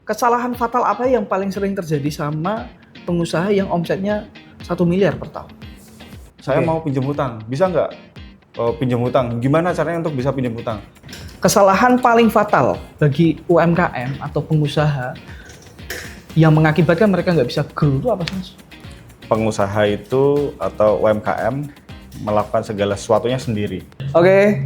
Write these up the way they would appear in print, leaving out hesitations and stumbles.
Kesalahan fatal apa yang paling sering terjadi sama pengusaha yang omsetnya 1 miliar per tahun? Saya Oke. mau pinjam hutang, bisa nggak pinjam hutang? Gimana caranya untuk bisa pinjam hutang? Kesalahan paling fatal bagi UMKM atau pengusaha yang mengakibatkan mereka nggak bisa grow itu apa sih, Mas? Pengusaha itu atau UMKM melakukan segala sesuatunya sendiri. Oke,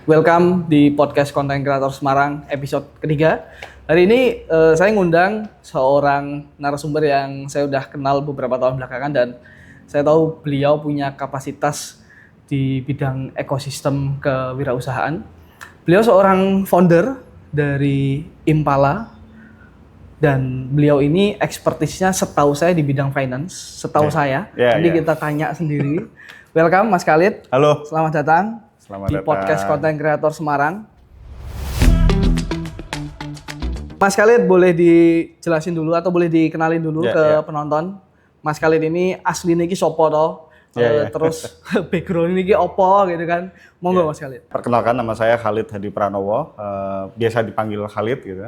welcome di podcast Content Creator Semarang episode ketiga. Hari ini saya ngundang seorang narasumber yang saya udah kenal beberapa tahun belakangan dan saya tahu beliau punya kapasitas di bidang ekosistem kewirausahaan. Beliau seorang founder dari Impala dan beliau ini ekspertisnya setahu saya di bidang finance, setahu saya. Nanti kita tanya sendiri. Welcome Mas Khalid. Halo. Selamat datang Selamat di datang. podcast Content Creator Semarang. Mas Khalid boleh dijelasin dulu atau boleh dikenalin dulu ke penonton. Mas Khalid ini aslinya ki sopo toh? Terus background ini ki opo gitu kan? Monggo Mas Khalid. Perkenalkan, nama saya Khalid Hadi Pranowo, biasa dipanggil Khalid gitu.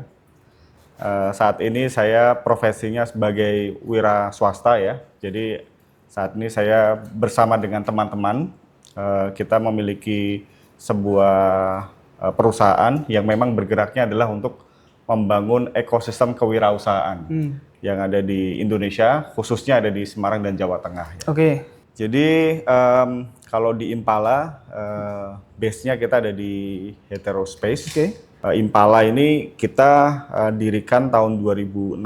Saat ini saya profesinya sebagai wira swasta ya. Jadi saat ini saya bersama dengan teman-teman, kita memiliki sebuah perusahaan yang memang bergeraknya adalah untuk membangun ekosistem kewirausahaan yang ada di Indonesia, khususnya ada di Semarang dan Jawa Tengah. Ya. Oke. Jadi kalau di Impala, base-nya kita ada di Heterospace. Oke. Impala ini kita dirikan tahun 2016,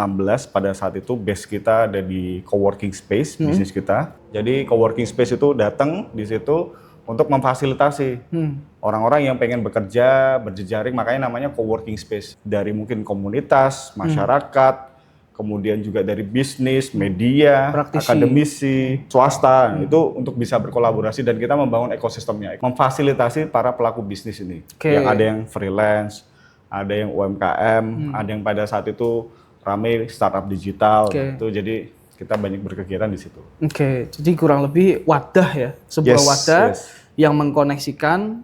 pada saat itu base kita ada di coworking space, bisnis kita. Jadi coworking space itu datang di situ untuk memfasilitasi orang-orang yang pengen bekerja, berjejaring, makanya namanya coworking space. Dari mungkin komunitas, masyarakat, kemudian juga dari bisnis, media, Praktisi, akademisi, swasta, itu untuk bisa berkolaborasi dan kita membangun ekosistemnya. Memfasilitasi para pelaku bisnis ini. Yang ada yang freelance, ada yang UMKM, ada yang pada saat itu ramai startup digital, gitu. Jadi kita banyak berkegiatan di situ. Oke, jadi kurang lebih wadah ya, sebuah wadah yang mengkoneksikan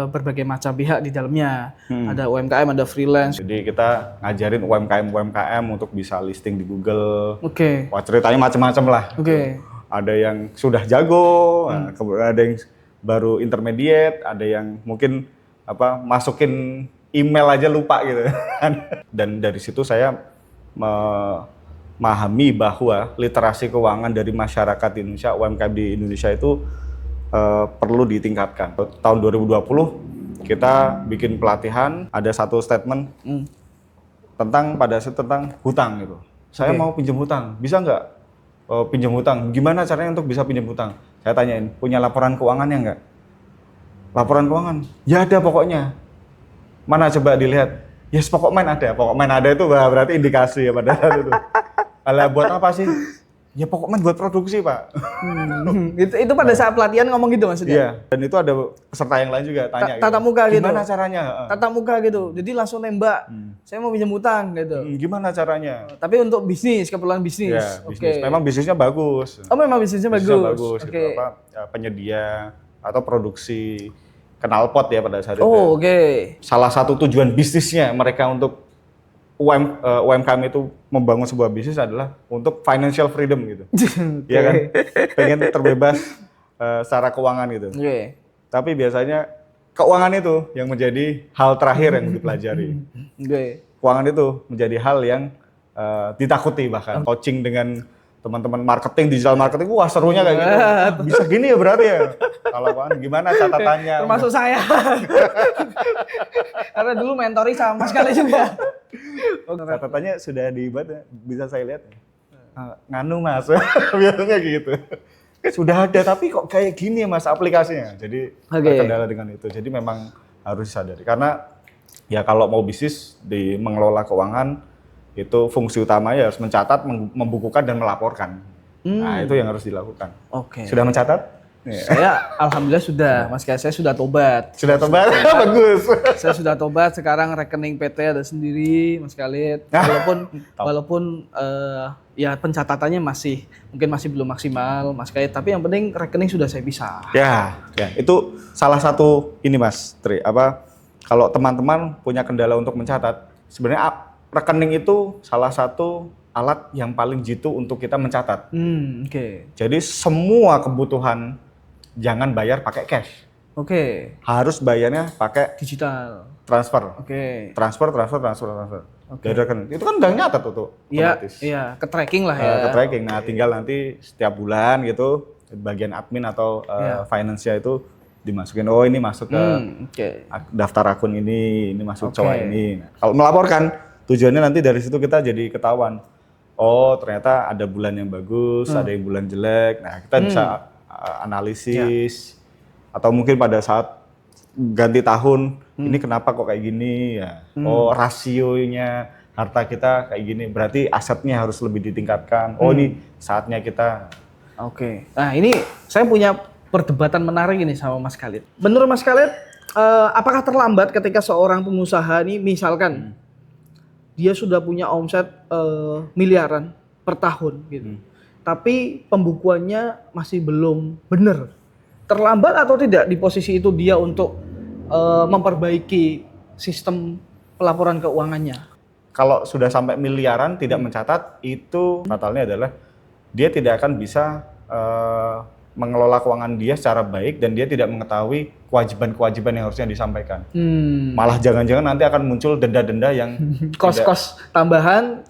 berbagai macam pihak di dalamnya. Ada UMKM, ada freelance. Jadi kita ngajarin UMKM untuk bisa listing di Google. Oke. Wah, ceritanya macam-macam lah. Oke. Ada yang sudah jago, ada yang baru intermediate, ada yang mungkin masukin email aja lupa gitu. Dan dari situ saya memahami bahwa literasi keuangan dari masyarakat di Indonesia, UMKM di Indonesia itu perlu ditingkatkan. Tahun 2020 kita bikin pelatihan, ada satu statement tentang hutang gitu. Saya mau pinjam hutang, bisa nggak pinjam hutang? Gimana caranya untuk bisa pinjam hutang? Saya tanyain, punya laporan keuangannya nggak? Laporan keuangan? Ya ada pokoknya. Mana coba dilihat? Yes, pokoknya ada. Pokoknya ada itu berarti indikasi ya pada saat itu. Alah, buat apa sih? Ya pokoknya buat produksi, Pak. Itu pada saat pelatihan ngomong gitu maksudnya? Iya, dan itu ada peserta yang lain juga tanya Tatap muka gitu? Gimana caranya? Tatap muka gitu, jadi langsung nembak, saya mau pinjam utang gitu. Gimana caranya? Tapi untuk bisnis, keperluan bisnis? Ya, bisnis. Memang bisnisnya bagus. Oh memang bisnisnya bagus? Gitu, penyedia atau produksi knalpot ya pada saat itu. Oh oke. Salah satu tujuan bisnisnya mereka untuk UMKM itu membangun sebuah bisnis adalah untuk financial freedom gitu. Iya kan? Pengen terbebas secara keuangan gitu. Tapi biasanya keuangan itu yang menjadi hal terakhir yang dipelajari. Keuangan itu menjadi hal yang ditakuti bahkan. Coaching dengan teman-teman marketing, digital marketing, wah serunya kayak gitu. Bisa gini ya berarti ya. Kalau keuangan gimana catatannya? Termasuk saya. Karena dulu mentori sama Mas Khalid juga. Catatannya sudah dibuat, bisa saya lihat. Nganu Mas, biasanya gitu. Sudah ada, tapi kok kayak gini Mas aplikasinya. Jadi terkendala dengan itu. Jadi memang harus disadari. Karena ya kalau mau bisnis di mengelola keuangan, itu fungsi utamanya harus mencatat, membukukan dan melaporkan. Nah itu yang harus dilakukan. Sudah mencatat? Saya alhamdulillah sudah, Mas Khalid, saya sudah tobat. Sudah tobat? Bagus. Saya sudah tobat, sekarang rekening PT ada sendiri, Mas Khalid. Walaupun ya pencatatannya mungkin masih belum maksimal, Mas Khalid. Tapi yang penting rekening sudah saya pisah. Ya, itu salah satu ini Mas Tri. Kalau teman-teman punya kendala untuk mencatat, sebenarnya rekening itu salah satu alat yang paling jitu untuk kita mencatat. Oke. Jadi semua kebutuhan jangan bayar pakai cash. Oke. Harus bayarnya pakai Digital. transfer. Oke. Transfer. Oke. Dari rekening. Itu kan udah nyatat tuh Iya, otomatis. iya, ke tracking lah ya. Ke tracking. Nah, tinggal nanti setiap bulan gitu bagian admin atau finance-nya itu dimasukin. Oh, ini masuk ke Oke. daftar akun ini masuk Oke. cowok ini. Nah, kalau melaporkan tujuannya nanti dari situ kita jadi ketahuan. Oh, ternyata ada bulan yang bagus, ada yang bulan jelek. Nah, kita bisa analisis atau mungkin pada saat ganti tahun ini kenapa kok kayak gini ya. Oh, rasionya harta kita kayak gini, berarti asetnya harus lebih ditingkatkan. Oh, ini saatnya kita. Oke. Nah, ini saya punya perdebatan menarik ini sama Mas Khalid. Menurut Mas Khalid, apakah terlambat ketika seorang pengusaha ini misalkan dia sudah punya omset miliaran per tahun gitu. Tapi pembukuannya masih belum benar. Terlambat atau tidak di posisi itu dia untuk memperbaiki sistem pelaporan keuangannya? Kalau sudah sampai miliaran tidak mencatat, itu fatalnya adalah dia tidak akan bisa mengelola keuangan dia secara baik dan dia tidak mengetahui kewajiban-kewajiban yang harusnya disampaikan. Malah jangan-jangan nanti akan muncul denda-denda yang kos-kos tambahan,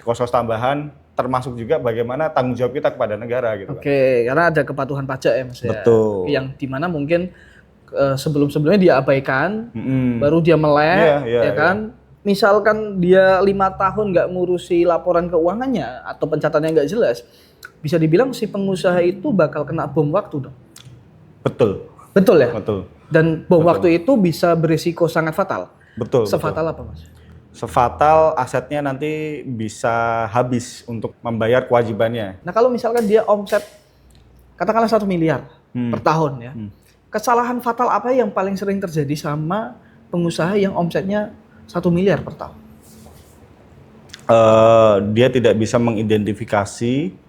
termasuk juga bagaimana tanggung jawab kita kepada negara gitu. Oke, karena ada kepatuhan pajak ya Mas ya. Betul. Yang dimana mungkin sebelum-sebelumnya dia abaikan, baru dia melek, ya kan? Misalkan dia 5 tahun nggak ngurusi laporan keuangannya atau pencatatannya nggak jelas, bisa dibilang si pengusaha itu bakal kena bom waktu dong. Betul. Betul ya? Betul. Dan bom waktu itu bisa berisiko sangat fatal. Betul. Sefatal apa Mas? Sefatal asetnya nanti bisa habis untuk membayar kewajibannya. Nah kalau misalkan dia omset katakanlah 1 miliar per tahun ya, kesalahan fatal apa yang paling sering terjadi sama pengusaha yang omsetnya 1 miliar per tahun? Dia tidak bisa mengidentifikasi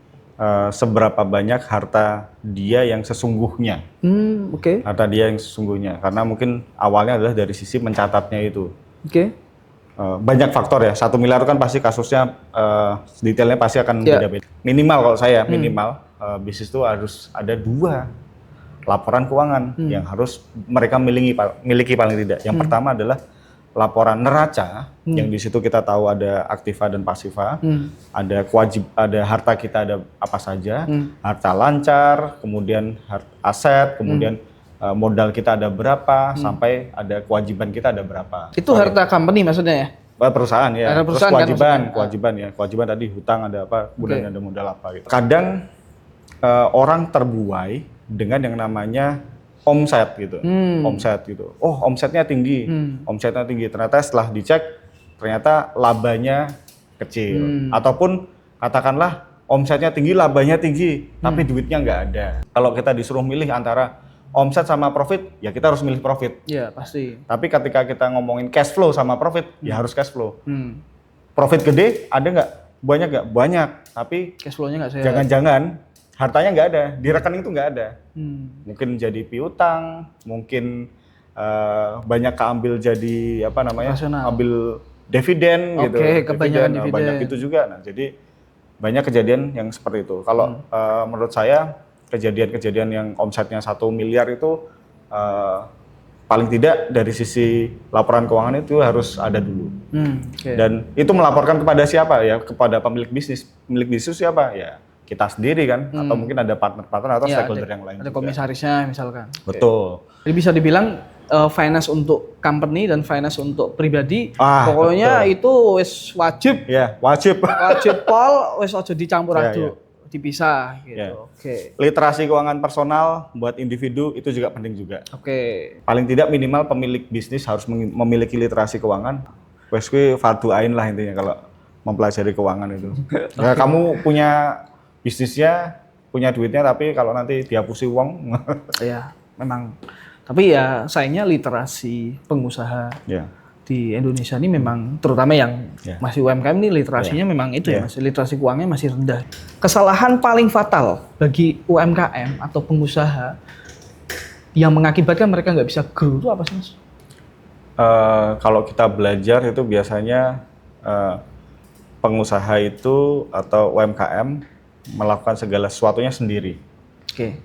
seberapa banyak harta dia yang sesungguhnya. Oke. Harta dia yang sesungguhnya. Karena mungkin awalnya adalah dari sisi mencatatnya itu. Oke. Banyak faktor ya. 1 miliar kan pasti kasusnya detailnya pasti akan beda-beda. Minimal kalau saya minimal bisnis itu harus ada 2 laporan keuangan yang harus mereka miliki paling tidak. Yang pertama adalah laporan neraca yang di situ kita tahu ada aktiva dan pasiva, ada harta kita ada apa saja, harta lancar, kemudian aset, kemudian modal kita ada berapa, sampai ada kewajiban kita ada berapa. Itu harta company maksudnya ya? Perusahaan ya. Harta perusahaan. Terus kan kewajiban tadi hutang ada apa, kemudian ada modal apa gitu. Kadang orang terbuai dengan yang namanya omset gitu. Omset gitu. Oh, omsetnya tinggi. Omsetnya tinggi. Ternyata setelah dicek ternyata labanya kecil. Ataupun katakanlah omsetnya tinggi, labanya tinggi, tapi duitnya nggak ada. Kalau kita disuruh milih antara omset sama profit, ya kita harus milih profit. Iya, pasti. Tapi ketika kita ngomongin cash flow sama profit, ya harus cash flow. Profit gede ada nggak? Banyak nggak? Banyak. Tapi Cash flow-nya nggak sehat. jangan-jangan hartanya nggak ada, di rekening itu nggak ada. Mungkin jadi piutang, mungkin banyak keambil jadi apa namanya, ambil dividen gitu. Kebanyakan dividen. Banyak itu juga. Nah, jadi banyak kejadian yang seperti itu. Kalau menurut saya kejadian-kejadian yang omsetnya 1 miliar itu paling tidak dari sisi laporan keuangan itu harus ada dulu. Dan itu melaporkan kepada siapa ya? Kepada pemilik bisnis. Pemilik bisnis siapa? Ya kita sendiri kan, atau mungkin ada partner-partner atau stakeholder yang lain. Ada komisarisnya misalkan. Betul. Jadi bisa dibilang finance untuk company dan finance untuk pribadi, pokoknya betul. itu wis wajib. Ya, wajib. Wajib pol, wis aja dicampur aduk, dipisah gitu. Oke. Literasi keuangan personal buat individu itu juga penting juga. Oke. Paling tidak minimal pemilik bisnis harus memiliki literasi keuangan. Wes kuwi fardu ain lah intinya kalau mempelajari keuangan itu. Ya, kamu punya bisnisnya, punya duitnya, tapi kalau nanti dihapusi uang. Ya, memang. Tapi ya sayangnya literasi pengusaha di Indonesia ini memang, terutama yang masih UMKM ini literasinya memang itu ya, masih literasi keuangannya masih rendah. Kesalahan paling fatal bagi UMKM atau pengusaha yang mengakibatkan mereka nggak bisa grow itu apa sih Mas? Kalau kita belajar itu biasanya pengusaha itu atau UMKM melakukan segala sesuatunya sendiri. Oke.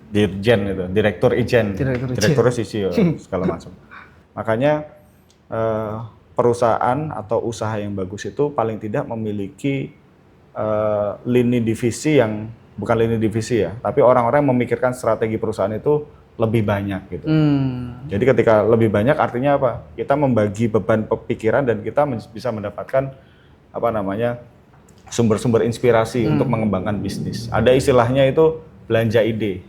Dirjen itu, direktur ijen, direktur sisio segala macam. Makanya perusahaan atau usaha yang bagus itu paling tidak memiliki lini divisi yang bukan lini divisi ya, tapi orang-orang yang memikirkan strategi perusahaan itu lebih banyak gitu. Jadi ketika lebih banyak artinya apa? Kita membagi beban pikiran dan kita bisa mendapatkan apa namanya sumber-sumber inspirasi untuk mengembangkan bisnis. Ada istilahnya itu belanja ide.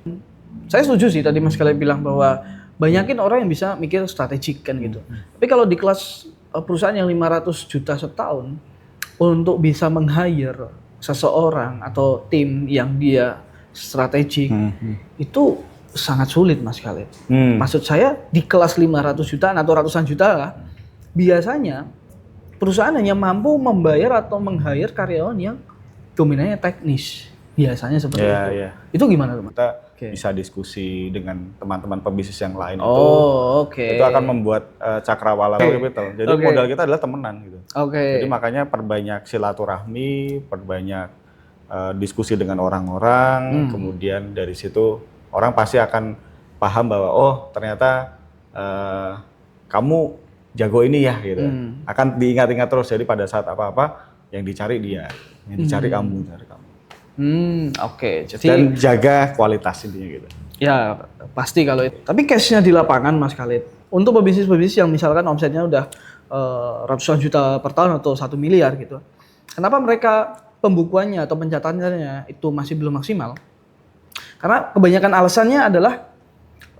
Saya setuju sih tadi Mas Khalid bilang bahwa banyakin orang yang bisa mikir strategik kan gitu. Tapi kalau di kelas perusahaan yang 500 juta setahun untuk bisa meng-hire seseorang atau tim yang dia strategik itu sangat sulit Mas Khalid. Maksud saya di kelas 500 jutaan atau ratusan juta lah, biasanya perusahaan hanya mampu membayar atau meng-hire karyawan yang dominannya teknis. Biasanya seperti itu. Iya. Itu gimana teman? Kita bisa diskusi dengan teman-teman pebisnis yang lain Oke. itu akan membuat cakrawala capital. Jadi modal kita adalah temenan gitu. Jadi makanya perbanyak silaturahmi, perbanyak diskusi dengan orang-orang, kemudian dari situ orang pasti akan paham bahwa oh ternyata kamu jago ini ya gitu. Akan diingat-ingat terus. Jadi pada saat apa-apa yang dicari dia, yang dicari kamu, Oke. Jadi dan jaga kualitas intinya gitu. Ya pasti kalau itu. Tapi case-nya di lapangan Mas Khalid. Untuk pebisnis-pebisnis yang misalkan omsetnya udah ratusan juta per tahun atau 1 miliar gitu. Kenapa mereka pembukuannya atau pencatatannya itu masih belum maksimal? Karena kebanyakan alasannya adalah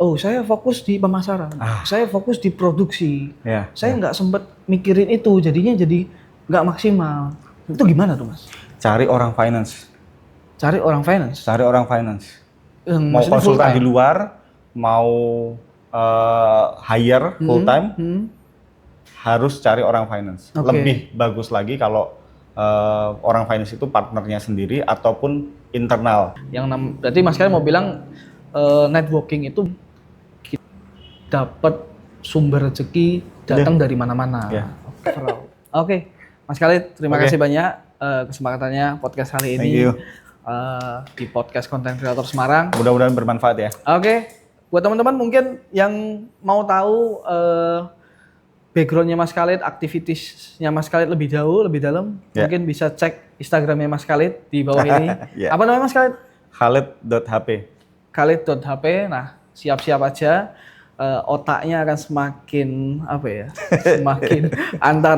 oh saya fokus di pemasaran, saya fokus di produksi, saya nggak sempet mikirin itu, jadinya jadi nggak maksimal. Itu gimana tuh Mas? Cari orang finance. Cari orang finance. Mau konsultan di luar, mau hire full time, harus cari orang finance. Lebih bagus lagi kalau orang finance itu partnernya sendiri ataupun internal. Berarti Mas Khalid mau bilang networking itu dapat sumber rezeki datang dari mana-mana. Oke. Mas Khalid, terima kasih banyak kesempatannya podcast kali ini. Di podcast Content Creator Semarang. Mudah-mudahan bermanfaat ya. Oke. Buat teman-teman mungkin yang mau tahu backgroundnya Mas Khalid, aktivitasnya Mas Khalid lebih jauh, lebih dalam, mungkin bisa cek Instagramnya Mas Khalid di bawah ini. Apa namanya Mas Khalid? Khalid.hp. Khalid.hp. Nah, siap-siap aja. Otaknya akan semakin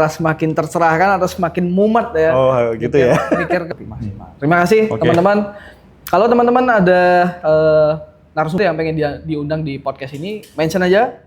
semakin tercerahkan atau semakin mumet ya. Oh gitu ya. Mikir Terima kasih teman-teman. Kalau teman-teman ada narasumber yang pengen diundang di podcast ini, mention aja